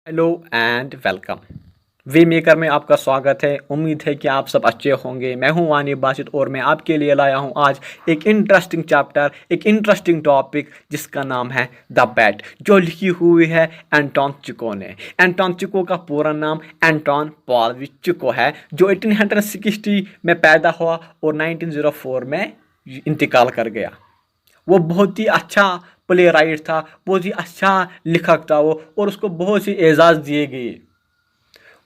Hello and welcome. V maker में आपका स्वागत है। उम्मीद है कि आप सब अच्छे होंगे। मैं हूं वानी बासित और मैं आपके लिए लाया हूं आज एक इंटरेस्टिंग चैप्टर, एक इंटरेस्टिंग टॉपिक जिसका नाम है द बैट, जो लिखी हुई है एंटोन चिको ने। एंटोन चिको का पूरा नाम एंटोन पॉलविच चिको है, जो 1860 में पैदा हुआ और 1904 में इंतकाल कर गया। वो बहुत ही अच्छा प्ले राइटर था, बहुत ही अच्छा लेखक था वो, और उसको बहुत सी एजाज़ दिए गए।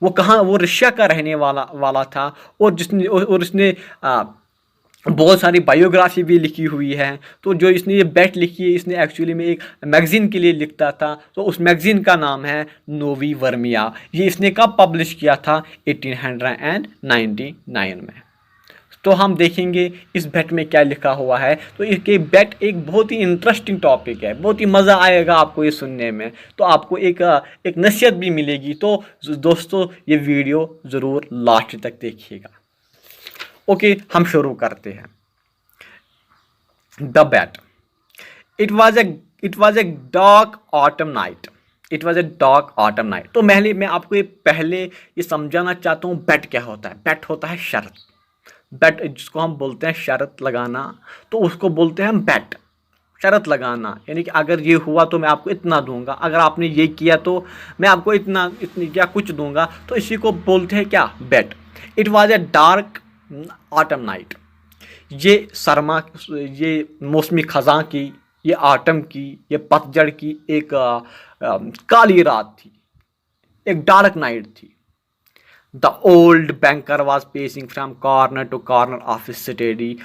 वो रशिया का रहने वाला वाला था, और इसने बहुत सारी बायोग्राफी भी लिखी हुई है। तो जो इसने ये बैट लिखी है, इसने एक्चुअली में एक मैगजीन के लिए लिखता था। तो उस मैगजीन का नाम है नोवी वर्मिया। ये इसने कब पब्लिश किया था? 1899 में। तो हम देखेंगे इस बेट में क्या लिखा हुआ है। तो इसके बेट एक बहुत ही इंटरेस्टिंग टॉपिक है, बहुत ही मज़ा आएगा आपको ये सुनने में। तो आपको एक नसीहत भी मिलेगी। तो दोस्तों, ये वीडियो ज़रूर लास्ट तक देखिएगा। ओके, हम शुरू करते हैं। The bat. It was a it was a dark autumn night. It was a dark autumn night. तो मैं आपको ये समझाना चाहता हूँ, बैट क्या होता है। बैट होता है शर्त। बैट जिसको हम बोलते हैं शर्त लगाना, तो उसको बोलते हैं हम बैट। शर्त लगाना यानी कि अगर ये हुआ तो मैं आपको इतना दूंगा, अगर आपने ये किया तो मैं आपको इतनी क्या कुछ दूंगा। तो इसी को बोलते हैं क्या? Bat. It was a dark autumn night. ये सरमा, ये मौसमी खज़ां की, ये आटम की, ये पतझड़ की एक काली रात थी, एक डार्क नाइट थी। The old banker was pacing from corner to corner of his study,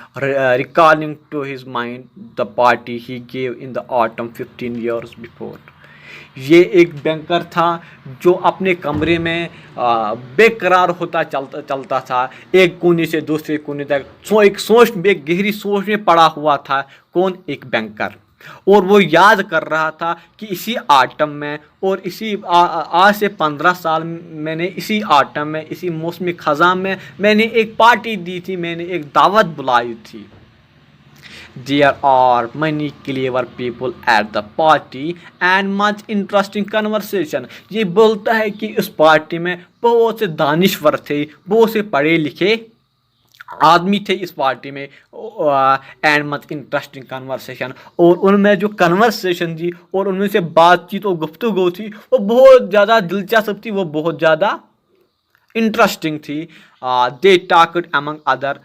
recalling to his mind the party he gave in the autumn 15 years before. ये एक बैंकर था जो अपने कमरे में बेकरार होता चलता चलता था, एक कोने से दूसरे कोने तक। एक गहरी सोच में पड़ा हुआ था। कौन? एक बैंकर। और वो याद कर रहा था कि इसी आटम में, और आज से 15 साल मैंने इसी आटम में, इसी मौसमी ख़ज़ां में मैंने एक पार्टी दी थी, मैंने एक दावत बुलाई थी। There are many clever people at the party and much interesting conversation. ये बोलता है कि उस पार्टी में बहुत से दानिश्वर थे, बहुत से पढ़े लिखे आदमी थे इस पार्टी में। एंड मच इंटरेस्टिंग कन्वर्सेशन, और उनमें जो कन्वर्सेशन थी और उनमें से बातचीत और गुफ्तगू थी वो बहुत ज़्यादा दिलचस्प थी, वो बहुत ज़्यादा इंटरेस्टिंग थी। They talked among other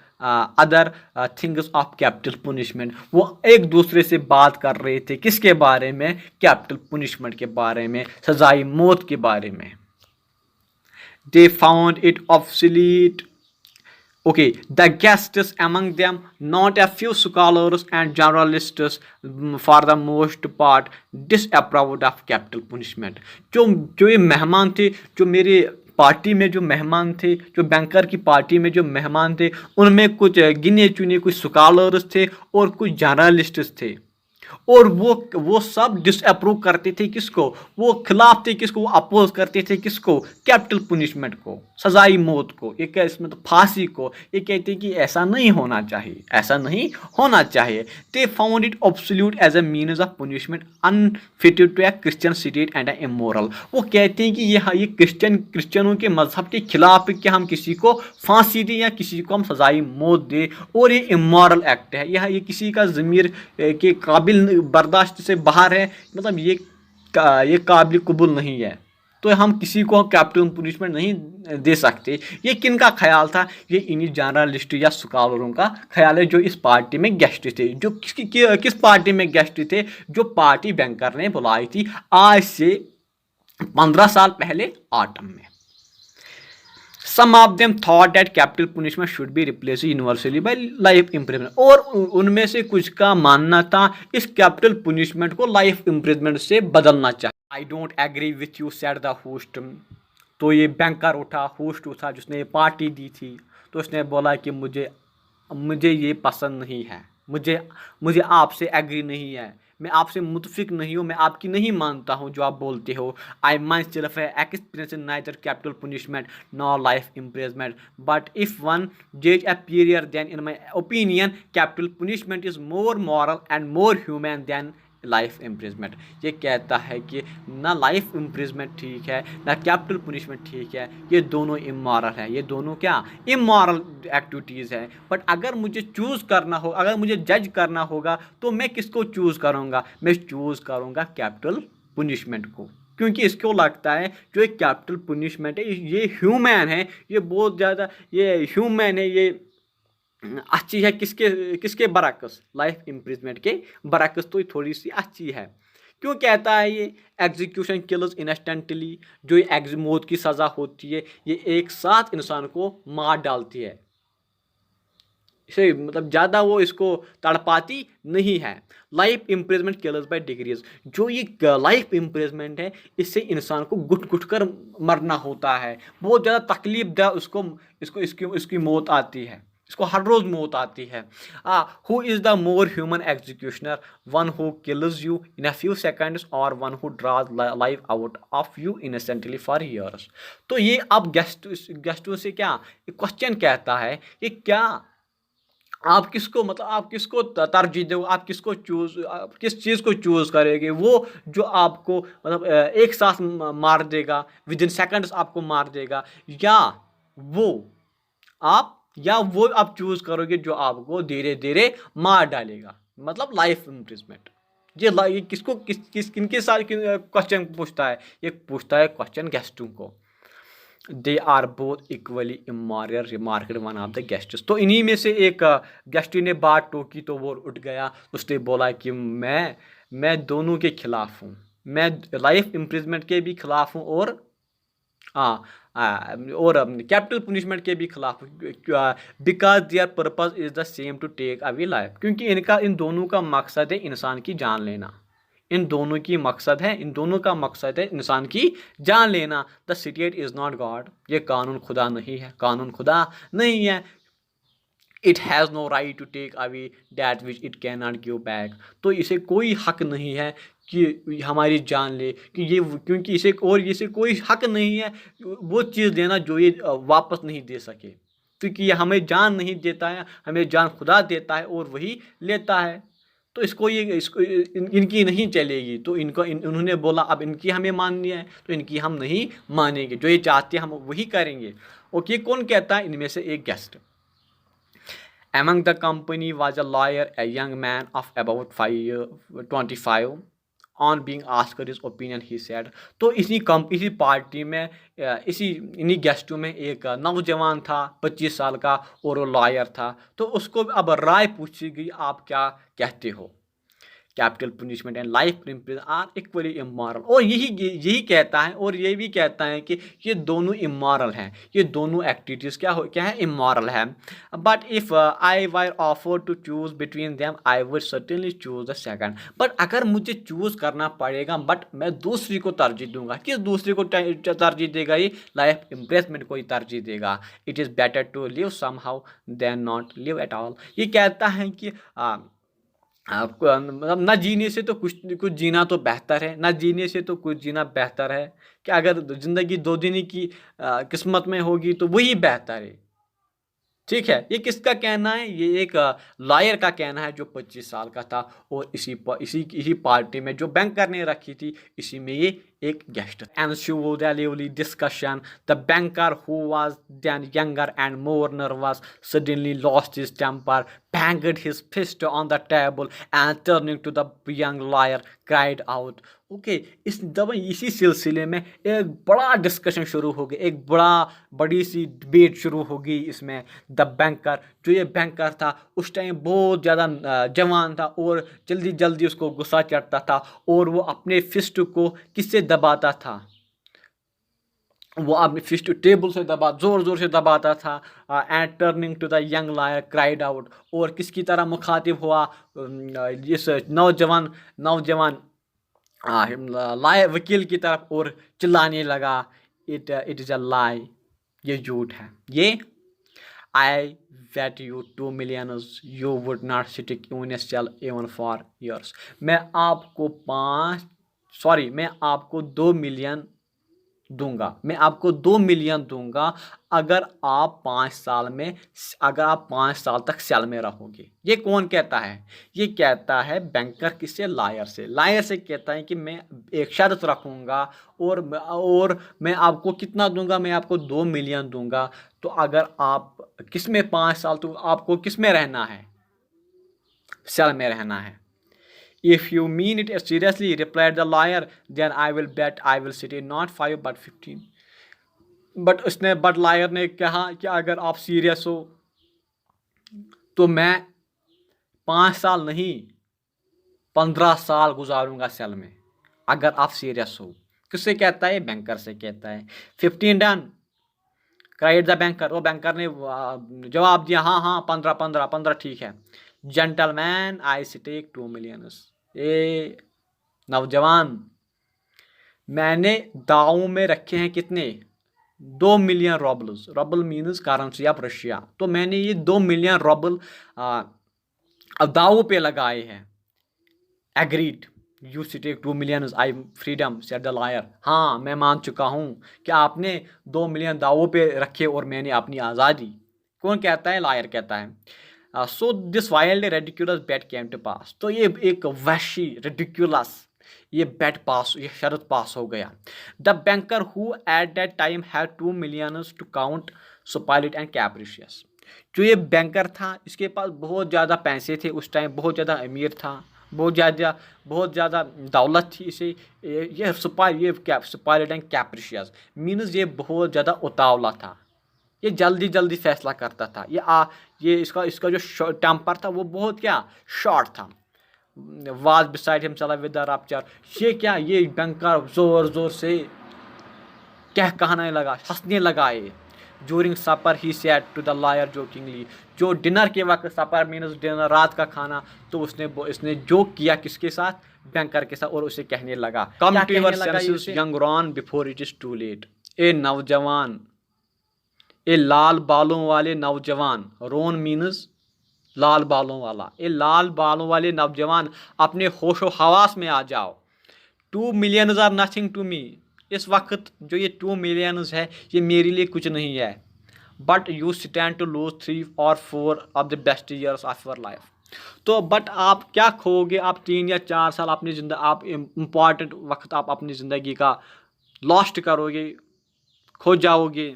things of capital punishment. वो एक दूसरे से बात कर रहे थे किसके बारे में? कैपिटल पुनिशमेंट के बारे में, सजाई मौत के बारे में। दे found it obsolete. Okay, the guests among them, not a few scholars and journalists, for the most part, disapproved of capital punishment. जो जो ये मेहमान थे, जो मेरे पार्टी में जो मेहमान थे, जो बैंकर की पार्टी में जो मेहमान थे, उनमें कुछ गिने चुने कुछ स्कॉलर्स थे और कुछ जर्नलिस्ट्स थे। और वो सब डिसअप्रूव करते थे किसको? वो खिलाफ थे किसको? वो अपोज करते थे किसको? कैपिटल पुनिशमेंट को, सजाई मौत को, ये क्या इसमें तो फांसी को। ये कहते कि ऐसा नहीं होना चाहिए, ऐसा नहीं होना चाहिए। They found it obsolete as a means of punishment unfitted to a Christian state and immoral. वो कहते हैं कि ये क्रिश्चियनों के मजहब के खिलाफ है कि हम किसी को फांसी दें या किसी को हम सजाई मौत दें, और ये इमोरल एक्ट है। ये किसी का ज़मीर के काबिल बर्दाश्त से बाहर है, मतलब ये काबिल कबूल नहीं है। तो हम किसी को कैपिटल पुनिशमेंट नहीं दे सकते। ये किन का ख्याल था? ये इन्हीं जर्नलिस्ट या स्कॉलरों का ख्याल है जो इस पार्टी में गेस्ट थे। जो किस पार्टी में गेस्ट थे? जो पार्टी बैंकर ने बुलाई थी आज से 15 साल पहले ऑटम में। Some of them thought that capital punishment should be replaced universally by life imprisonment. और उनमें से कुछ का मानना था इस कैपिटल पुनिशमेंट को लाइफ इम्प्रिजमेंट से बदलना चाहिए। I don't agree with you, said the host. तो ये बैंकर उठा, होस्ट उठा जिसने ये पार्टी दी थी, तो उसने बोला कि मुझे ये पसंद नहीं है, मुझे आपसे एग्री नहीं है, मैं आपसे मुतफिक नहीं हूँ, मैं आपकी नहीं मानता हूँ जो आप बोलते हो। I myself experience in neither capital punishment nor life imprisonment, but if one जज a priori then in my opinion capital punishment is more moral and more humane than life imprisonment. ये कहता है कि ना लाइफ इम्प्रिजमेंट ठीक है ना capital punishment ठीक है, ये दोनों इमोरल है, ये दोनों क्या इमोरल एक्टिविटीज़ है। बट अगर मुझे चूज़ करना हो, अगर मुझे जज करना होगा तो मैं किसको चूज़ करूँगा? मैं चूज़ करूँगा कैपिटल पनिशमेंट को, क्योंकि इसको लगता है जो एक कैपिटल पनिशमेंट है ये ह्यूमन है, ये बहुत ज़्यादा ये ह्यूमन है, ये अच्छी है किसके किसके बरक्स, लाइफ इम्प्रिजमेंट के बरक्स तो ये थोड़ी सी अच्छी है। क्यों कहता है ये? एग्जीक्यूशन किल्स इंस्टेंटली, जो ये मौत की सज़ा होती है ये एक साथ इंसान को मार डालती है, इसे मतलब ज़्यादा वो इसको तड़पाती नहीं है। Life imprisonment kills by degrees, जो ये लाइफ इम्प्रिजमेंट है इससे इंसान को घुट घुट कर मरना होता है, बहुत ज़्यादा तकलीफ दह उसको इसको इसकी इसकी मौत आती है, इसको हर रोज़ मौत आती है। Who is the more humane executioner? One who kills you in a few seconds और one who draws life out of you innocently for years. तो ये अब गेस्टों से क्या क्वेश्चन कहता है कि क्या आप किसको मतलब आप किसको तरजीह दो, आप किसको चूज़, आप किस चीज़ को चूज़ करेंगे? वो जो आपको मतलब एक साथ मार देगा, विद इन सेकंड्स आपको मार देगा, या वो आप या वो आप चूज़ करोगे जो आपको धीरे धीरे मार डालेगा, मतलब लाइफ इम्प्रिजमेंट। ये किसको किनके साथ क्वेश्चन पूछता है? ये पूछता है क्वेश्चन गेस्टों को। They are both equally immoral remarked one of the guests. तो इन्हीं में से एक गेस्ट ने बात टोकी तो वो उठ गया, उसने बोला कि मैं दोनों के खिलाफ हूँ, मैं लाइफ इम्प्रिजमेंट के भी खिलाफ हूँ और और कैपिटल पनिशमेंट के भी खिलाफ, because their purpose is the same to take away life, क्योंकि इन दोनों का मकसद है इंसान की जान लेना, इन दोनों का मकसद है इंसान की जान लेना। The state is not God, ये कानून खुदा नहीं है, कानून खुदा नहीं है। It has no right to take away that which it can not give back, तो इसे कोई हक नहीं है कि हमारी जान ले, कि ये क्योंकि इसे कोई हक नहीं है वो चीज़ लेना जो ये वापस नहीं दे सके, क्योंकि ये हमें जान नहीं देता है, हमें जान खुदा देता है और वही लेता है। तो इसको इनकी नहीं चलेगी, तो उन्होंने बोला अब इनकी हमें माननी है तो इनकी हम नहीं मानेंगे, जो ये चाहते हैं हम वही करेंगे। ओके, कौन कहता है? इनमें से एक guest. Among the company was a lawyer, a young man of about 25. On being asked his opinion, he said, तो इसी पार्टी में इन्हीं गेस्टों में एक नौजवान था 25 साल का और वो लॉयर था, तो उसको अब राय पूछी गई आप क्या कहते हो? Capital punishment and life imprison are equally immoral, और यही कहता है, और ये भी कहता है कि ये दोनों इमोरल हैं, ये दोनों एक्टिविटीज़ क्या है? इमोरल है। But if I were offer to choose between them I would certainly choose the second, but अगर मुझे चूज़ करना पड़ेगा बट मैं दूसरी को तरजीह दूंगा। किस दूसरी को तरजीह देगा? ये लाइफ इम्प्रिजमेंट को ही तरजीह देगा। It is better to live somehow than not live at all. ये कहता है कि आपको मतलब न जीने से तो कुछ जीना तो बेहतर है, न जीने से तो कुछ जीना बेहतर है, कि अगर ज़िंदगी 2 दिन की किस्मत में होगी तो वही बेहतर है। ठीक है, ये किसका कहना है? ये एक लॉयर का कहना है जो 25 साल का था, और इसी पार्टी में जो बैंकर ने रखी थी इसी में ये एक guest. Ensued a lively discussion. The banker, who was then younger and more nervous, suddenly lost his temper, banged his fist on the table, and turning to the young lawyer, cried out. Okay, इसी सिलसिले में एक बड़ा discussion शुरू हो गया, एक बड़ी सी डिबेट शुरू हो गई इसमें। द बैंकर, जो ये बैंकर था उस टाइम बहुत ज़्यादा जवान था और जल्दी जल्दी उसको गुस्सा चढ़ता था, और वो अपने फिस्ट को किससे दबाता था? वो अपने फिस्ट टेबल से जोर जोर से दबाता था। And turning to the young lawyer cried out, और किसकी तरह मुखातिब हुआ? इस नौजवान लायर वकील की तरफ, और चिल्लाने लगा, इट इज़ अ लाई, ये झूठ है, ये I bet you 2 million, you would not sit in a cell even for years. मैं आपको 2 मिलियन दूंगा, मैं आपको 2 मिलियन दूंगा अगर आप 5 साल में, अगर आप 5 साल तक सेल में रहोगे। ये कौन कहता है? ये कहता है बैंकर। किससे? लायर से। लायर से कहता है कि मैं एक शर्त रखूंगा और मैं आपको कितना दूंगा? मैं आपको 2 मिलियन दूंगा। तो अगर आप किस में 5 साल, तो आपको किस में रहना है? सेल में रहना है। If you mean it seriously, replied the lawyer, then I will bet I will stay not 5 but 15। But lawyer ने कहा कि अगर आप सीरियस हो तो मैं 5 साल नहीं 15 साल गुजारूंगा सेल में, अगर आप सीरियस हो। किससे कहता है? बैंकर से कहता है। 15 डन, क्राइड द बैंकर। वो बैंकर ने जवाब दिया, हाँ हाँ 15 ठीक है। Gentleman I stake 2 million. ए नौजवान, मैंने दावों में रखे हैं कितने? 2 million roubles. Rouble means currency of Russia. तो मैंने ये 2 मिलियन रॉबल दावों पे लगाए हैं। Agreed you take 2 million I freedom, said the lawyer. हाँ, मैं मान चुका हूँ कि आपने 2 मिलियन दावों पे रखे और मैंने अपनी आज़ादी। कौन कहता है? लायर कहता है। So this wild ridiculous bet came to pass. तो ये एक वहशी रेडिकुलस ये बेट पास, ये शर्त पास हो गया। The banker who at that time had 2 million to count spoiled and capricious. जो ये बैंकर था, इसके पास बहुत ज़्यादा पैसे थे उस टाइम, बहुत ज़्यादा अमीर था, बहुत ज़्यादा दौलत थी इसे। ये स्पॉइल्ड एंड कैप्रिशियस मीन्स ये बहुत ज़्यादा उतावला था, ये जल्दी जल्दी फैसला करता था। ये इसका जो टेम्पर था वो बहुत क्या शॉर्ट था। Was beside himself with the rapture. ये क्या, ये बैंकर जोर जोर से क्या कहने लगा, हंसने लगा। ये during supper he said to the lawyer jokingly. जो डिनर के वक्त, सपर मीन्स डिनर, रात का खाना, तो इसने जोक किया किसके साथ? बैंकर के साथ। और उसे कहने लगा, come to your senses young man before it is too late. ए नौजवान, ए लाल बालों वाले नौजवान, रोन मीन्स लाल बालों वाला, ए लाल बालों वाले नौजवान, अपने होशो हवास में आ जाओ। 2 million are nothing to me. इस वक्त जो ये 2 मिलियन है ये मेरे लिए कुछ नहीं है। But you stand to lose 3 or 4 of the best years of your life. तो बट आप क्या खोगे? आप 3 या 4 साल अपनी जिंदगी, आप इम्पॉर्टेंट वक्त आप अपनी ज़िंदगी का लॉस्ट करोगे, खो जाओगे।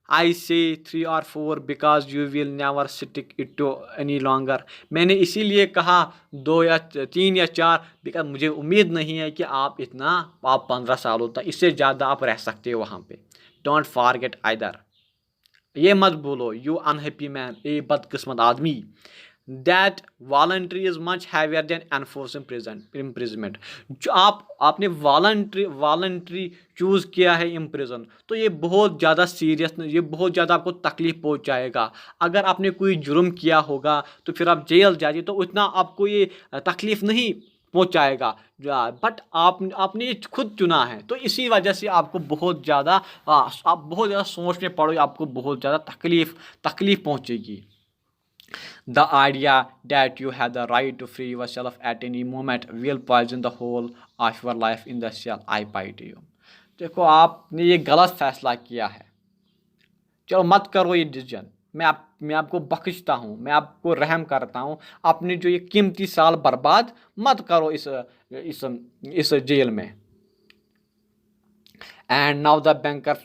आई से 3 or 4 because you will never stick it to any longer. मैंने इसीलिए कहा 2 या 3 या 4, बिकॉज मुझे उम्मीद नहीं है कि आप 15 सालों तक, इससे ज़्यादा आप रह सकते हो वहाँ पे। डोंट फॉरगेट आइदर, ये मत भूलो, यू अनहैप्पी मैन, ए बदकिस्मत आदमी, that voluntary is much heavier than enforce imprisonment. जो आपने वॉलंट्री चूज़ किया है इम्प्रिजन, तो ये बहुत ज़्यादा सीरियस, ये बहुत ज़्यादा आपको तकलीफ पहुंचाएगा। अगर आपने कोई जुर्म किया होगा तो फिर आप जेल जाइए तो उतना आपको ये तकलीफ नहीं पहुंचाएगा। बट आपने ये खुद चुना है, तो इसी वजह से आपको बहुत ज़्यादा आप बहुत ज़्यादा सोचने पड़ोगे, आपको बहुत ज़्यादा तकलीफ पहुंचेगी। The idea that you have the right to free yourself at any moment will poison the whole of your life in the cell. I pity you। देखो, आपने ये गलत फैसला किया है, चलो मत करो ये डिसीजन। मैं आपको बख्शता हूँ, मैं आपको रहम करता हूँ। अपने जो ये कीमती साल बर्बाद मत करो इस जेल में। And now the banker,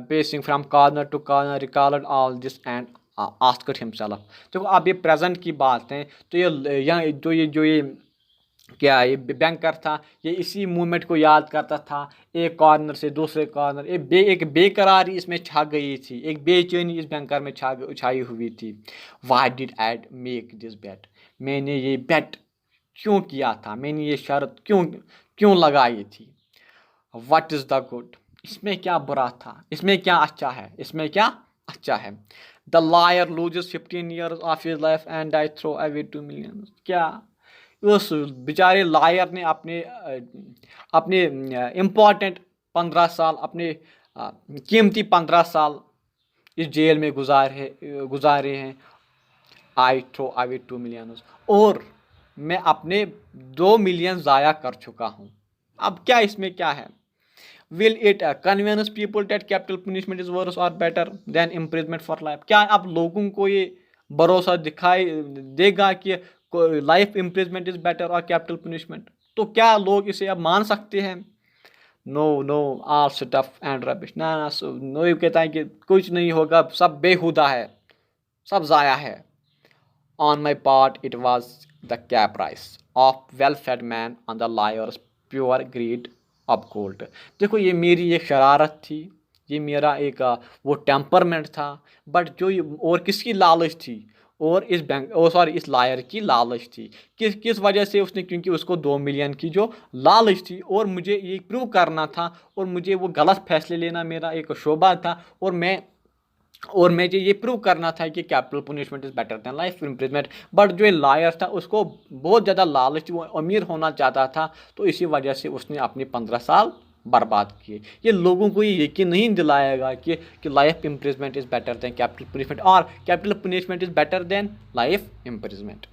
pacing from corner to corner, recalled all this and asked himself। देखो, अब ये प्रेजेंट की बात है, तो ये क्या, ये बैंकर था, ये इसी मूवमेंट को याद करता था। एक कॉर्नर से दूसरे कॉर्नर, एक बेकरारी इसमें छा गई थी, एक बेचैनी इस बैंकर में छाई हुई थी। Why did I make this bet. मैंने ये बेट क्यों किया था? मैंने ये शर्त क्यों लगाई थी? What is the good. इसमें क्या बुरा था? इसमें क्या अच्छा है? इसमें क्या अच्छा है? The lawyer loses 15 years of his life and I throw away 2 million। क्या उस बेचारे लायर ने अपने इम्पोर्टेंट 15 साल, अपने कीमती 15 साल इस जेल में गुजारे हैं। आई थ्रो अवे 2 million, और मैं अपने 2 मिलियन ज़ाया कर चुका हूँ। अब क्या इसमें क्या है? Will it convince people that capital punishment is worse और better than imprisonment for life? क्या आप लोगों को ये भरोसा दिखाई देगा कि लाइफ इम्प्रिजमेंट इज बेटर और कैपिटल पनिशमेंट? तो क्या लोग इसे अब मान सकते हैं? No no, all stuff and rubbish. ना ना, नो, ये कहता है कि कुछ नहीं होगा, सब बेहुदा है, सब जाया है। On my part, it was the cap price of well-fed man on the liar's pure greed of gold. देखो, ये मेरी एक शरारत थी, ये मेरा एक वो टेम्परमेंट था, बट जो और किसकी लालच थी? और इस बैंक, ओ सॉरी, इस लायर की लालच थी। किस किस वजह से उसने? क्योंकि उसको 2 मिलियन की जो लालच थी, और मुझे ये प्रूव करना था, और मुझे वो गलत फैसले लेना मेरा एक शोभा था, और मुझे ये प्रूव करना था कि capital punishment is better than life imprisonment. But जो लायर था उसको बहुत ज़्यादा लालच थी, वो अमीर होना चाहता था, तो इसी वजह से उसने अपने 15 साल बर्बाद किए। ये लोगों को ये यकीन नहीं दिलाएगा कि life imprisonment is better than capital punishment और capital punishment is better than life imprisonment.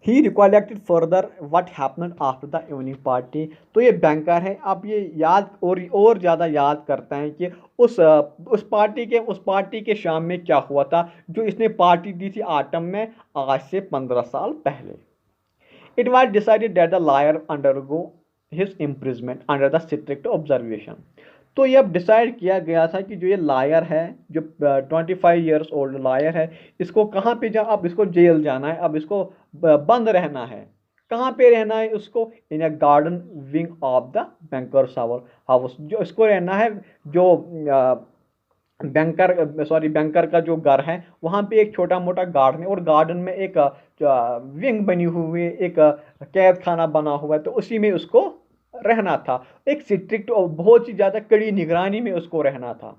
He recollected further what happened after the evening party. तो ये बैंकर है, आप ये याद और ज़्यादा याद करते हैं कि उस पार्टी के शाम में क्या हुआ था, जो इसने पार्टी दी थी आटम में आज से 15 साल पहले। It was decided that the lawyer undergo his imprisonment under the strict observation. तो ये अब डिसाइड किया गया था कि जो ये लायर है, जो 25 ईयर्स ओल्ड लायर है, इसको कहाँ पे अब इसको जेल जाना है, अब इसको बंद रहना है। कहाँ पे रहना है उसको? In a garden wing of the banker's house. जो इसको रहना है, जो बैंकर का जो घर है, वहाँ पे एक छोटा मोटा गार्डन है, और गार्डन में एक विंग बनी हुई है, एक कैद खाना बना हुआ है, तो उसी में उसको रहना था। एक स्ट्रिक्ट और बहुत ही ज़्यादा कड़ी निगरानी में उसको रहना था।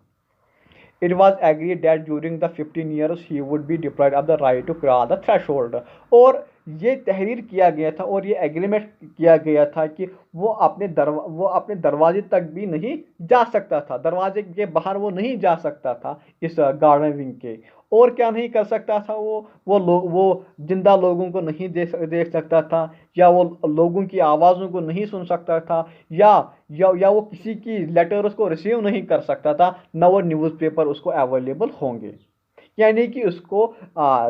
It was agreed that during the 15 years he would be deprived of the right to cross the threshold। और ये तहरीर किया गया था, और ये एग्रीमेंट किया गया था कि वो अपने दरवाजे तक भी नहीं जा सकता था, दरवाजे के बाहर वो नहीं जा सकता था इस गार्डन विंग के। और क्या नहीं कर सकता था? वो जिंदा लोगों को नहीं देख सकता था, या वो लोगों की आवाज़ों को नहीं सुन सकता था, या वो किसी की लेटर्स को रिसीव नहीं कर सकता था, न वो न्यूज़पेपर उसको अवेलेबल होंगे। यानी कि उसको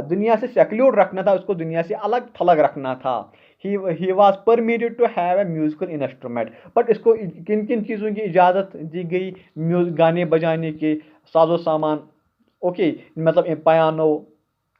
दुनिया से सेक्लूड रखना था, उसको दुनिया से अलग थलग रखना था। He was permitted to have a musical instrument. But इसको किन किन चीज़ों की इजाज़त दी गई? गाने बजाने के साजो सामान, ओके, मतलब piano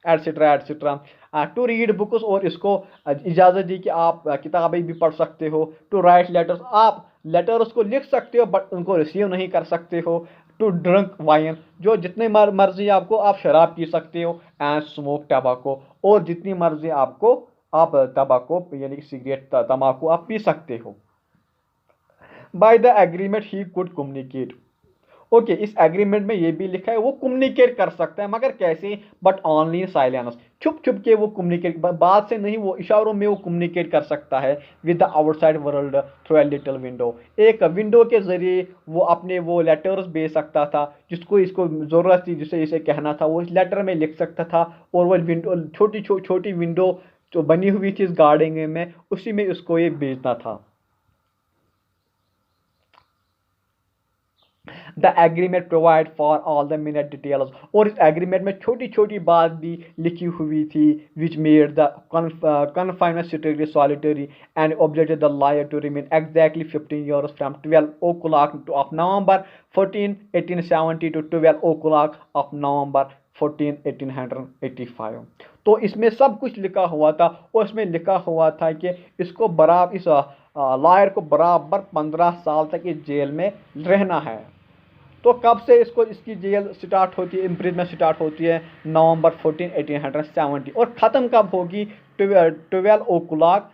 etcetera etcetera. To read books, और इसको इजाज़त दी कि आप किताबें भी पढ़ सकते हो। टू राइट लेटर्स, आप लेटर्स को लिख सकते हो, बट उनको रिसीव नहीं कर सकते हो। टू ड्रिंक वाइन, जो जितने मर्जी आपको, आप शराब पी सकते हो। एंड स्मोक टबाको, और जितनी मर्जी आपको आप तंबाकू यानी कि सिगरेट तंबाकू आप पी सकते हो। By the agreement he could communicate. Okay, इस एग्रीमेंट में ये भी लिखा है वो कम्युनिकेट कर सकता है, मगर कैसे? बट ऑनली साइलेंस, छुप छुप के वो कम्युनिकेट, बात से नहीं, वो इशारों में वो कम्युनिकेट कर सकता है with the outside world through a little window. एक विंडो के जरिए वो अपने वो लेटर्स भेज सकता था, जिसको इसको ज़रूरत थी, जिसे इसे कहना था, वो इस लेटर में लिख सकता था। और वो विंडो, छोटी विंडो जो बनी हुई थी इस गार्डन में, उसी में उसको ये भेजना था। The agreement provide for all the minute details, और इस एग्रीमेंट में छोटी छोटी बात भी लिखी हुई थी, which made the confinement strictly solitary and obligated the liar to remain exactly 15 years from 12 o'clock of November 14 1870 to 12 o'clock of November 14 1885। तो इसमें सब कुछ लिखा हुआ था, और इसमें लिखा हुआ था कि इसको बराबर, इस लायर को बराबर 15 साल तक इस जेल में रहना है। तो कब से इसकी जेल स्टार्ट होती है, इम्प्रिजमेंट स्टार्ट होती है? नवंबर 14 1870। और ख़त्म कब होगी? 12 ओ क्लॉक,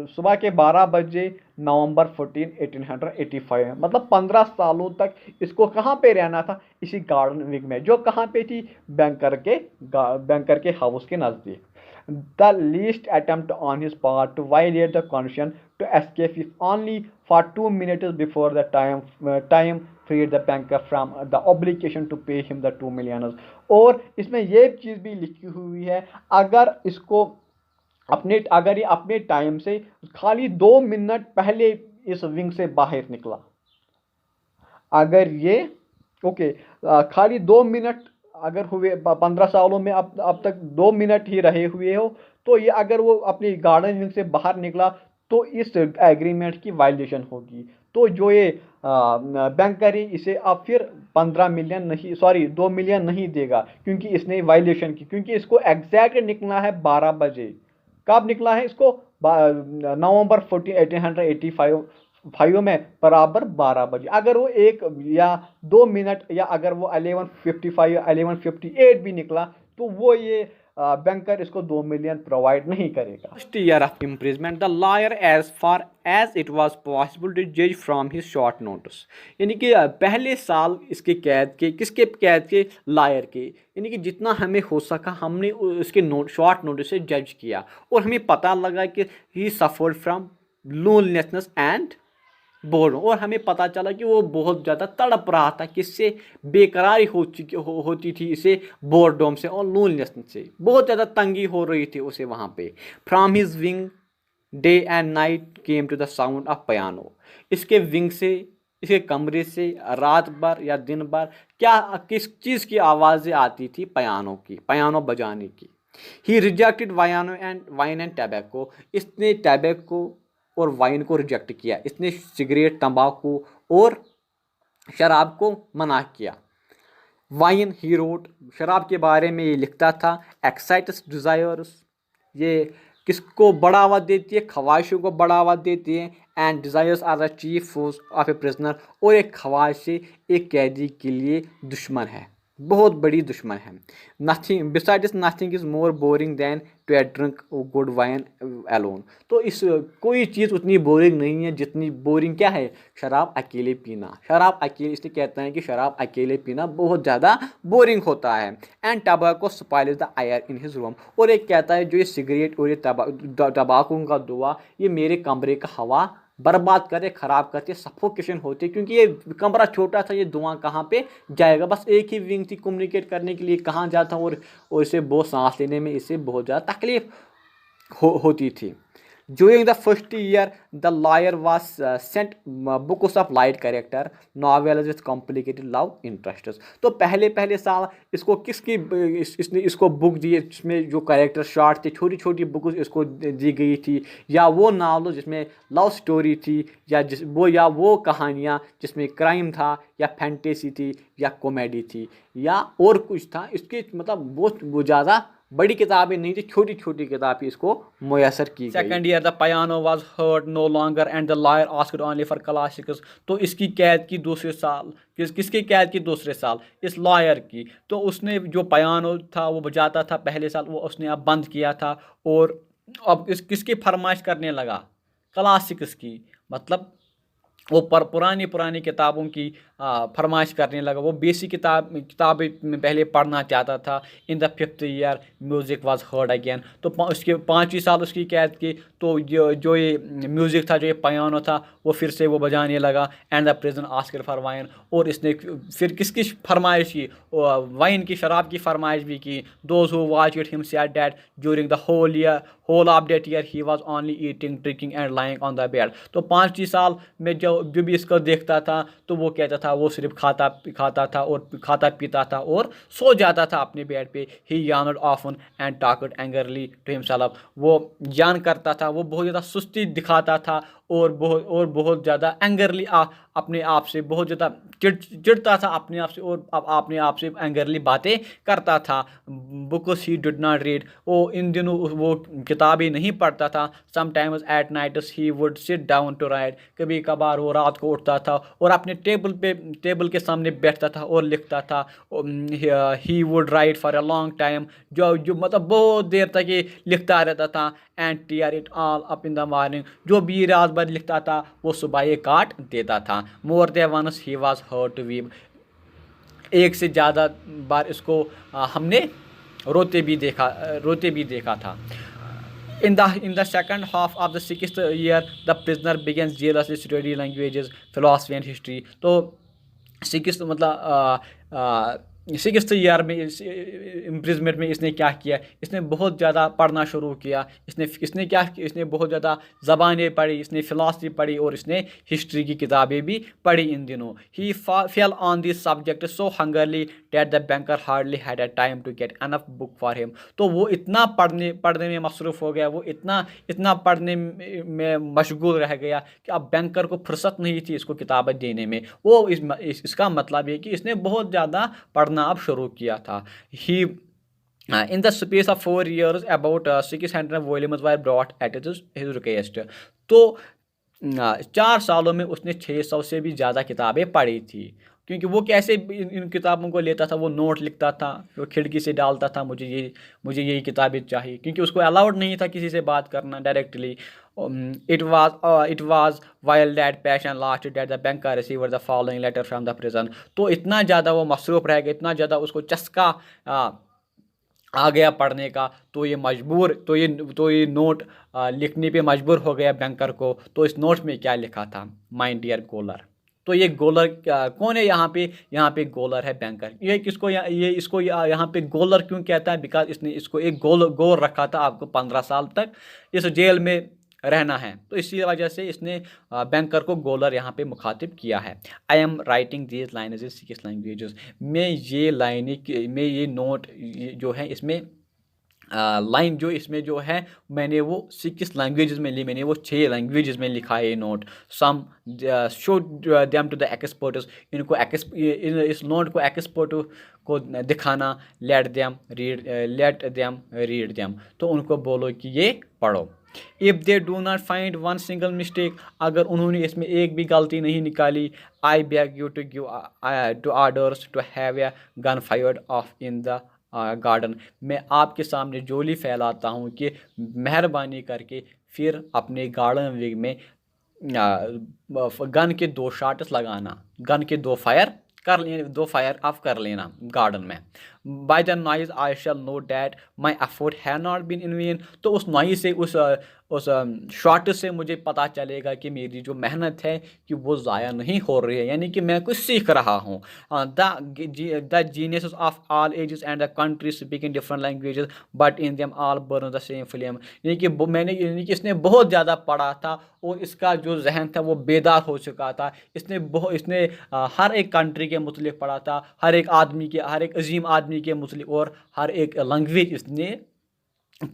सुबह के 12 बजे, नवंबर 14 1885। मतलब 15 सालों तक इसको कहाँ पे रहना था? इसी गार्डन विंग में, जो कहाँ पे थी? बैंकर के हाउस के नज़दीक। The least attempt on his part to violate the condition to escape if only for 2 minutes before the time freed the banker from the obligation to pay him the 2 million। और इसमें ये चीज़ भी लिखी हुई है, अगर इसको अगर ये अपने टाइम से खाली 2 मिनट पहले इस विंग से बाहर निकला, अगर ये ओके खाली 2 मिनट अगर हुए 15 सालों में, अब तक 2 मिनट ही रहे हुए हो, तो ये अगर वो अपनी गार्डन विंग से बाहर निकला तो इस एग्रीमेंट की वायलेशन होगी। तो जो ये बैंकर है इसे अब फिर 15 मिलियन नहीं, सॉरी 2 मिलियन नहीं देगा, क्योंकि इसने वायलेशन की, क्योंकि इसको एग्जैक्ट निकलना है 12 बजे। कब निकला है इसको? नवंबर 1885 में बराबर 12 बजे। अगर वो 1 या 2 मिनट या अगर वो 11:55 या 11:58 भी निकला तो वो ये बैंकर इसको 2 मिलियन प्रोवाइड नहीं करेगा। First year of imprisonment the lawyer as far as it was possible to जज फ्रॉम हिज शॉर्ट नोटिस, यानी कि पहले साल इसके कैद के, किसके कैद के? लायर के। यानी कि जितना हमें हो सका हमने उसके शॉर्ट नोटिस से जज किया, और हमें पता लगा कि he suffered from loneliness and bored, और हमें पता चला कि वो बहुत ज़्यादा तड़प रहा था, किससे? बेकरारी होती थी इसे बोर्डोम से और लोनलेसनेस से, बहुत ज़्यादा तंगी हो रही थी उसे वहाँ पे। From his wing day and night came to the sound of piano, इसके विंग से, इसके कमरे से रात भर या दिन भर किस चीज़ की आवाज़ें आती थी? पियानो की, पियानो बजाने की। ही रिजेक्टेड वाइन एंड टैबैको, इसने टैबैको और वाइन को रिजेक्ट किया, इसने सिगरेट, तंबाकू और शराब को मना किया। वाइन ही रोट, शराब के बारे में ये लिखता था। एक्साइट्स डिज़ायर्स, ये किसको बढ़ावा देती है? ख्वाहिशों को बढ़ावा देती है। And desires are the chief force of a prisoner, और एक ख्वाहिशें एक कैदी के लिए दुश्मन है, बहुत बड़ी दुश्मन है। Nothing besides nothing is more boring than to drink good wine alone, तो इस कोई चीज़ उतनी बोरिंग नहीं है जितनी बोरिंग क्या है? शराब अकेले पीना। शराब अकेले, इसलिए कहते हैं कि शराब अकेले पीना बहुत ज़्यादा बोरिंग होता है। And टबाको spoils the air in his room, और एक कहता है जो ये सिगरेट और ये टबाको का धुआं ये मेरे कमरे का हवा बर्बाद करे, ख़राब करते, सफोकेशन होती, क्योंकि ये कमरा छोटा था, ये धुआं कहाँ पे जाएगा? बस एक ही विंग थी कम्युनिकेट करने के लिए, कहाँ जाता, और इसे बहुत सांस लेने में इसे बहुत ज़्यादा तकलीफ होती थी। During the first year, the lawyer was sent books of light character novels with complicated love interests. तो पहले साल इसको इसने इसको बुक दी जिसमें जो कैरेक्टर शॉर्ट थे, छोटी छोटी बुक इसको दी गई थी, या वो नावल जिसमें लव स्टोरी थी, या वो कहानियाँ जिसमें क्राइम था, या फैंटेसी थी, या कॉमेडी थी, या और कुछ था। इसकी मतलब वो ज़्यादा बड़ी किताबें नहीं थी, छोटी छोटी किताबें इसको मुयसर की गई। Second year the piano was heard no longer and the lawyer asked only for classics, तो इसकी कैद की दूसरे साल, किसकी कैद की दूसरे साल? इस लॉयर की। तो उसने जो पियानो था वो बजाता था पहले साल, वो उसने अब बंद किया था, और अब किसकी फरमाइश करने लगा? क्लासिक्स की, मतलब वो पुरानी किताबों की फरमाइश करने लगा। वो बेसिक किताबें में पहले पढ़ना चाहता था। In the 5th year music was heard again, तो उसके 5वीं साल उसकी कैद की, तो जो ये म्यूज़िक था, जो ये पियानो था, वो फिर से वो बजाने लगा। And the prison asked for wine, और इसने फिर किसकी फरमाइश की? वाइन की, शराब की फरमाइश भी की। Those who watched him said that during the whole of that year he was only eating, drinking and lying on the bed, तो 5वीं साल में जो भी इसको देखता था तो वो कहता था वो सिर्फ खाता था और खाता पीता था और सो जाता था अपने बेड पे। He yawned often and talked angrily to himself, वो यान करता था, वो बहुत ज़्यादा सुस्ती दिखाता था, और बहुत ज़्यादा एंगरली अपने आप से बहुत ज़्यादा चिढ़ता था अपने आप से, और अपने आप से एंगरली बातें करता था। Books he did not read, वो इन दिनों वो किताबें नहीं पढ़ता था। Sometimes at nights he would sit down to write, कभी कभार वो रात को उठता था और अपने टेबल के सामने बैठता था और लिखता था। He would write for a long time, जो मतलब बहुत देर तक ये लिखता रहता था। And tear it all up in the morning, जो भी रात भर लिखता था वो सुबह ये काट देता था। More than once he was heard to weep, एक से ज़्यादा बार इसको हमने रोते भी देखा था। In the second half of the 6th year, the prisoner begins zealously study languages, philosophy and history. तो 6th मतलब सिक्स्थ ईयर में इम्प्रिजमेंट में इसने क्या किया, इसने बहुत ज़्यादा पढ़ना शुरू किया। इसने क्या किया, इसने बहुत ज़्यादा ज़बानें पढ़ी, इसने फ़िलासफ़ी पढ़ी और इसने हिस्ट्री की किताबें भी पढ़ी इन दिनों। He fell on this subject so hungrily that the banker hardly had a time to get enough book for him. तो वो इतना पढ़ने में मसरूफ़ हो गया, वो इतना इतना पढ़ने में मशगूल रह गया कि अब बैंकर को फुर्सत नहीं थी इसको किताबें देने में। वो इसका मतलब है कि इसने बहुत ज़्यादा पढ़ना अब शुरू किया था। ही in the space of 4 years about 600 volumes were brought at his request। तो 4 सालों में उसने 600 से भी ज़्यादा किताबें पढ़ी थी। क्योंकि वो कैसे इन किताबों को लेता था, वो नोट लिखता था, वो खिड़की से डालता था, मुझे यही किताबें चाहिए, क्योंकि उसको अलाउड नहीं था किसी से बात करना directly. it was while that passion lasted that the banker received the following letter from the prison। तो इतना ज़्यादा वो मसरूफ़ रह गया, इतना ज़्यादा उसको चस्का आ गया पढ़ने का, तो ये नोट लिखने पे मजबूर हो गया बैंकर को। तो इस नोट में क्या लिखा था, माय डियर गोलर। तो ये गोलर कौन है यहाँ पे गोलर है बैंकर। ये इसको यहाँ पे गोलर क्यों कहता है, बिकॉज इसने इसको एक गोल रखा था, आपको 15 साल तक इस जेल में रहना है। तो इसी वजह से इसने बैंकर को गोलर यहाँ पे मुखातिब किया है। I am writing these lines in 6 languages. मैं ये नोट जो है इसमें लाइन जो इसमें जो है मैंने वो 6 लैंग्वेजेस में ली, मैंने वो 6 लैंग्वेजेस में लिखा है ये note. Some show them to the experts. इस नोट को एक्सपर्ट को दिखाना। Let them read them. तो उनको बोलो कि ये पढ़ो। If they do not find one single mistake, अगर उन्होंने इसमें एक भी गलती नहीं निकाली, I beg you to give two orders to have a gun fired off in the garden. मैं आपके सामने जोली फैलाता हूँ कि मेहरबानी करके फिर अपने गार्डन में गन के 2 शॉट्स लगाना, गन के 2 फायर ऑफ कर लेना गार्डन में। By the noise I shall know that my effort have not been in vain. तो उस नॉइज से उस शॉट से मुझे पता चलेगा कि मेरी जो मेहनत है कि वो ज़ाया नहीं हो रही है, यानी कि मैं कुछ सीख रहा हूँ। The genius of all ages and the country speak in different languages but in them all burn the same flame. यानी कि इसने बहुत ज़्यादा पढ़ा था और इसका जो जहन था वो बेदार हो चुका था। इसने हर एक कंट्री के मुतलिक पढ़ा था, हर एक अजीम आदमी के मुतलिक, और हर एक लैंग्वेज इसने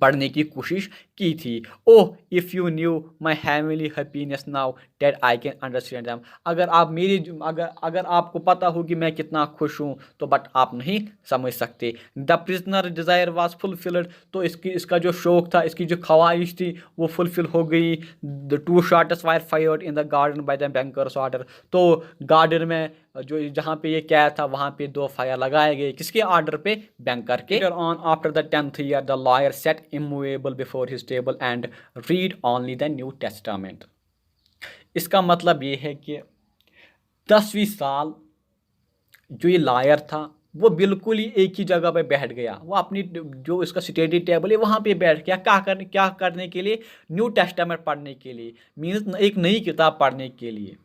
पढ़ने की कोशिश की थी। Oh if you knew my heavenly happiness now that I can understand them. अगर आपको पता हो कि मैं कितना खुश हूँ, तो बट आप नहीं समझ सकते। The prisoner desire was fulfilled. तो इसका जो शौक़ था, इसकी जो ख्वाहिश थी वो फुलफिल हो गई। The 2 shots wire fired in the garden by the bankers order. तो गार्डन में जो जहाँ पे ये कैद था वहाँ पे 2 फायर लगाए गए, किसके ऑर्डर पे, बैंकर के। On after the 10th year the lawyer set immovable before his table and read only the new testament. इसका मतलब ये है कि 10वीं साल जो ये लॉयर था वो बिल्कुल ही एक ही जगह पे बैठ गया। वो अपनी जो इसका स्टडी टेबल है वहाँ पे बैठ गया, क्या करने के लिए, न्यू टेस्टामेंट पढ़ने के लिए, मीन्स एक नई किताब पढ़ने के लिए।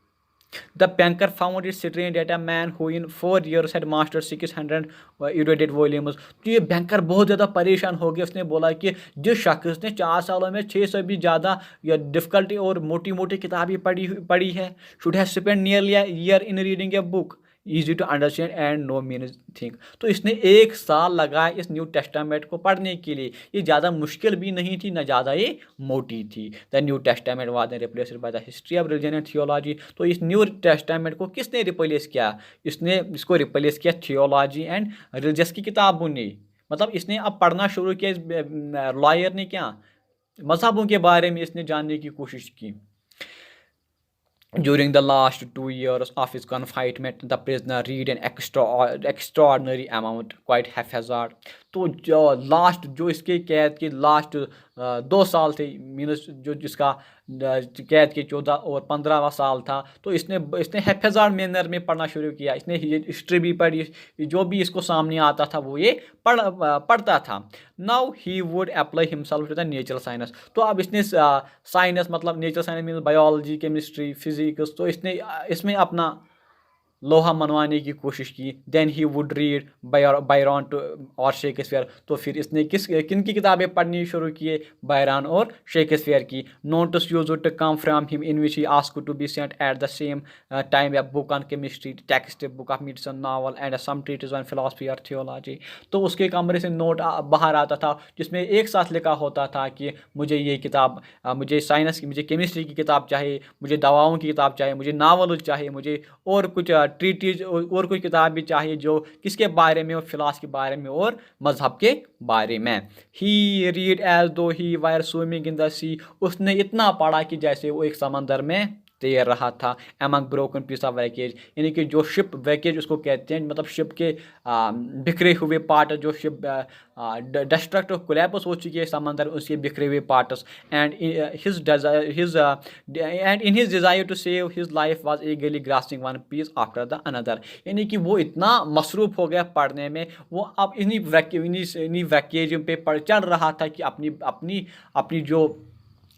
The banker found it strange that a man who in 4 years had mastered 600 erudited volumes। तो ये बैंकर बहुत ज़्यादा परेशान हो गया। उसने बोला कि जिस शख्स ने 4 सालों में 600 भी ज़्यादा या डिफ़िकल्टी और मोटी मोटी किताबें पढ़ी है, should have spent nearly a year in reading a book easy to understand and no meaning think. तो इसने 1 साल लगाया इस न्यू टेस्टामेंट को पढ़ने के लिए। ये ज़्यादा मुश्किल भी नहीं थी, ना ज़्यादा ये मोटी थी। The new testament was replaced by the history of religion and theology. तो इस न्यू टेस्टामेंट को किसने रिप्लेस किया, इसको रिप्लेस किया थियोलॉजी एंड रिलीजियस की किताबों ने। मतलब इसने अब पढ़ना शुरू किया, इस लॉयर ने क्या, मजहबों के बारे में इसने जानने की कोशिश की। During the last 2 years of his confinement, the prisoner read an extraordinary amount, quite haphazard। तो जो इसके कैद के लास्ट 2 साल थे, मीनस जो जिसका कैद के 14 और 15वां साल था, तो इसने हैफेजार्ड मैनर में पढ़ना शुरू किया। इसने हिस्ट्री भी पढ़ी, जो भी इसको सामने आता था वो ये पढ़ता था। Now he would apply himself to the natural science. तो अब इसने साइंस मतलब natural science mean biology, chemistry, physics, तो इसने इसमें अपना लोहा मनवाने की कोशिश की। Then he would read Byron too और शेक्सपियर। तो फिर इसने किन की किताबें पढ़नी शुरू किए? बायरन और शेक्सपियर की। Notes used to come from him in which he asked to be sent at the same time, a book on chemistry, text book of medicine, novel and some treatise on philosophy और theology. तो उसके कमरे से note बाहर आता था जिसमें एक साथ लिखा होता था कि मुझे ये किताब, मुझे साइंस की, मुझे केमिस्ट्री की किताब चाहिए, मुझे दवाओं की किताब चाहिए, मुझे नावल चाहिए, मुझे और कुछ ट्रीटीज और कुछ किताब भी चाहिए जो किसके बारे में, और फिलास के बारे में और मजहब के बारे में। ही रीड एज दो ही वायर स्विमिंग इन द सी। उसने इतना पढ़ा कि जैसे वो एक समंदर में तैर रहा था। एमंग ब्रोकन पीस ऑफ वैकेज, यानी कि जो शिप वैकेज उसको कहते हैं, मतलब शिप के बिखरे हुए पार्ट, जो शिप डिस्ट्रक्ट कोलैप्स हो चुकी है समंदर, उसके बिखरे हुए parts. And and in his desire to save his life was eagerly grasping one piece after the another. यानी कि वो इतना मसरूफ़ हो गया पढ़ने में, वो अब इन्हीं वैकेज पे चल रहा था कि अपनी अपनी अपनी जो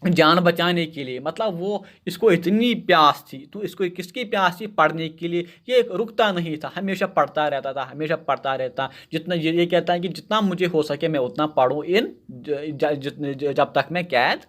जान बचाने के लिए, मतलब वो, इसको इतनी प्यास थी। तो इसको किसकी प्यास थी? पढ़ने के लिए। ये रुकता नहीं था, हमेशा पढ़ता रहता था, हमेशा पढ़ता रहता। जितना ये कहता है कि जितना मुझे हो सके मैं उतना पढ़ूँ इन जब तक मैं कैद